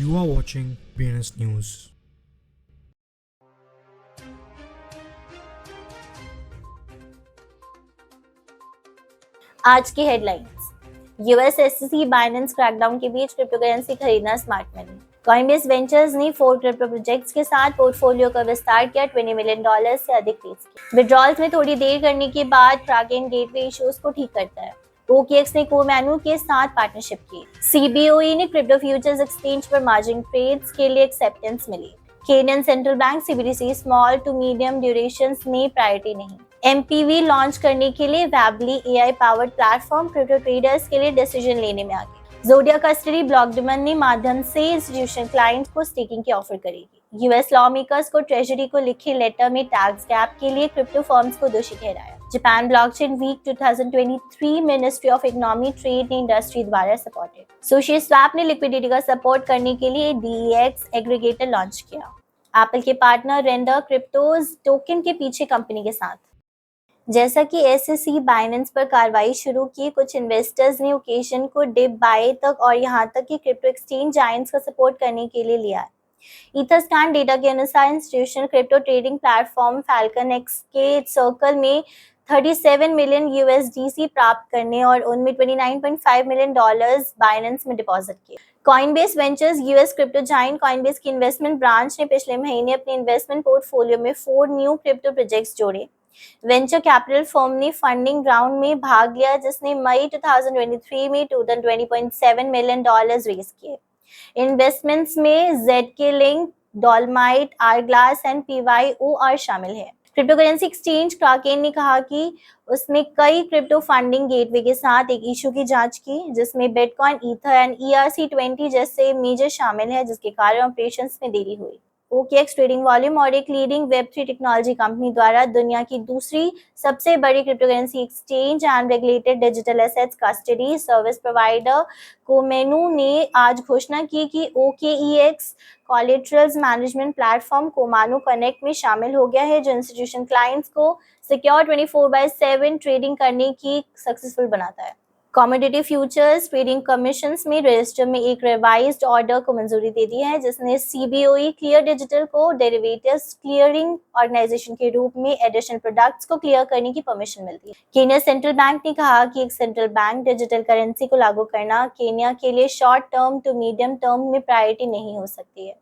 You are watching BNS News. आज की headlines. US SEC Binance crackdown के बीच crypto currency खरीदना स्मार्ट मनी। कॉइनबेस वेंचर्स ने 4 crypto projects के साथ पोर्टफोलियो का विस्तार किया। $20 मिलियन से अधिक रेज किए। विड्रॉल्स में थोड़ी देर करने के बाद क्राकेन गेटवे इश्यूज को ठीक करता है। OKX ने कोमैनू के साथ पार्टनरशिप की। CBOE ने क्रिप्टो फ्यूचर्स एक्सचेंज पर मार्जिन ट्रेड्स के लिए एक्सेप्टेंस मिली। Kenyan central bank CBDC small to medium durations ने प्रायोरिटी नहीं। MPV लॉन्च करने के लिए वैबली AI powered platform crypto traders के लिए डिसीजन लेने में आगे। जोडिया कस्टडी ब्लॉक डिमांड ने माध्यम से इंस्टीट्यूशनल क्लाइंट्स को स्टेकिंग की ऑफर करेगी। यूएस लॉ मेकर्स को ट्रेजरी को लिखे लेटर में टैक्स गैप के लिए क्रिप्टो फर्म्स को दोषी ठहराया। Japan blockchain week 2023 ministry of economy trade ने इंडस्ट्री द्वारा सपोर्टेड। सुशी स्वैप ने लिक्विडिटी का सपोर्ट करने के लिए DEX एग्रीगेटर लॉन्च किया। एप्पल के पार्टनर रेंडर क्रिप्टोज टोकन के पीछे कंपनी के साथ। जैसा कि SEC बाइनेंस पर कार्रवाई शुरू की, कुछ इन्वेस्टर्स ने ओकेजन को डिप बाय तक और यहां तक कि क्रिप्टो एक्सचेंज जायंट्स का सपोर्ट करने के लिए लिया है। ईथरस्कैन डेटा के अनुसार institutional crypto trading platform falcon x के सर्कल में 37 मिलियन USDC प्राप्त करने और उनमें $29.5 मिलियन बाइनेंस में डिपॉजिट किए। Coinbase ventures US crypto giant Coinbase की इन्वेस्टमेंट ब्रांच ने पिछले महीने अपने इन्वेस्टमेंट पोर्टफोलियो में 4 न्यू क्रिप्टो प्रोजेक्ट्स जोड़े। वेंचर कैपिटल फर्म ने फंडिंग राउंड में भाग लिया, जिसने मई 2023 में टोटल $20.7 मिलियन रेज किए। इन्वेस्टमेंट्स में ZK लिंक, डॉलमाइट, आरग्लास एंड PYOR शामिल है। क्रिप्टो करेंसी एक्सचेंज क्राकेन ने कहा कि उसने कई क्रिप्टो फंडिंग गेटवे के साथ एक इशू की जांच की, जिसमें बिटकॉइन, ईथर एंड ERC-20 जैसे मेजर शामिल है, जिसके कारण ऑपरेशंस में देरी हुई। OKX ट्रेडिंग वॉल्यूम और एक लीडिंग वेब3 टेक्नोलॉजी कंपनी द्वारा दुनिया की दूसरी सबसे बड़ी cryptocurrency exchange and regulated digital assets custody service provider Komainu ने आज घोषणा की कि OKEX collaterals management platform Komainu connect में शामिल हो गया है, जो इंस्टीट्यूशन क्लाइंट्स को सिक्योर 24/7 ट्रेडिंग करने की सक्सेसफुल बनाता है। कमोडिटी फ्यूचर्स ट्रेडिंग कमीशंस में रजिस्टर में एक रिवाइज्ड ऑर्डर को मंजूरी दे दी है, जिसने CBOE क्लियर डिजिटल को डेरिवेटिव्स क्लियरिंग ऑर्गेनाइजेशन के रूप में एडिशनल प्रोडक्ट्स को क्लियर करने की परमिशन मिलती है। केनिया सेंट्रल बैंक ने कहा कि एक सेंट्रल बैंक डिजिटल करेंसी को लागू करना केनिया के लिए short term to medium term में प्रायोरिटी नहीं हो सकती है।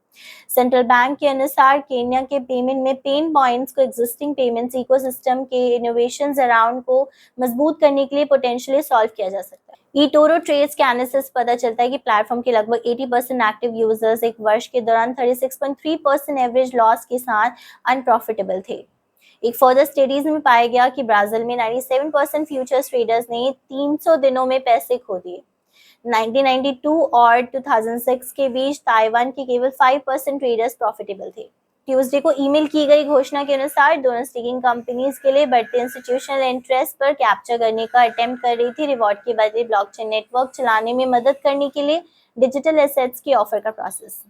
सेंट्रल बैंक के अनुसार केनिया के पेमेंट में पेन पॉइंट्स को एक्जिस्टिंग पेमेंट्स इकोसिस्टम के इनोवेशंस अराउंड को मजबूत करने के लिए पोटेंशियली सॉल्व किया जा सकता है। eToro ट्रेड्स के एनालिसिस से पता चलता है कि प्लेटफॉर्म के लगभग 80% एक्टिव यूजर्स एक वर्ष के दौरान 36.3% एवरेज लॉस के साथ अनप्रॉफिटेबल थे। एक फर्दर स्टडीज में पाया गया कि ब्राजील में 97% फ्यूचर्स ट्रेडर्स ने 300 दिनों में पैसे खो दिए। 1992 और 2006 के बीच ताइवान के केवल 5% ट्रेडर्स प्रॉफिटेबल थे। ट्यूसडे को ईमेल की गई घोषणा के अनुसार दोनों स्टेकिंग कंपनीज के लिए बढ़ते इंस्टीट्यूशनल इंटरेस्ट पर कैप्चर करने का अटेम्प्ट कर रही थी। रिवॉर्ड के बदले ब्लॉकचेन नेटवर्क चलाने में मदद करने के लिए डिजिटल एसेट्स की ऑफर का प्रोसेस।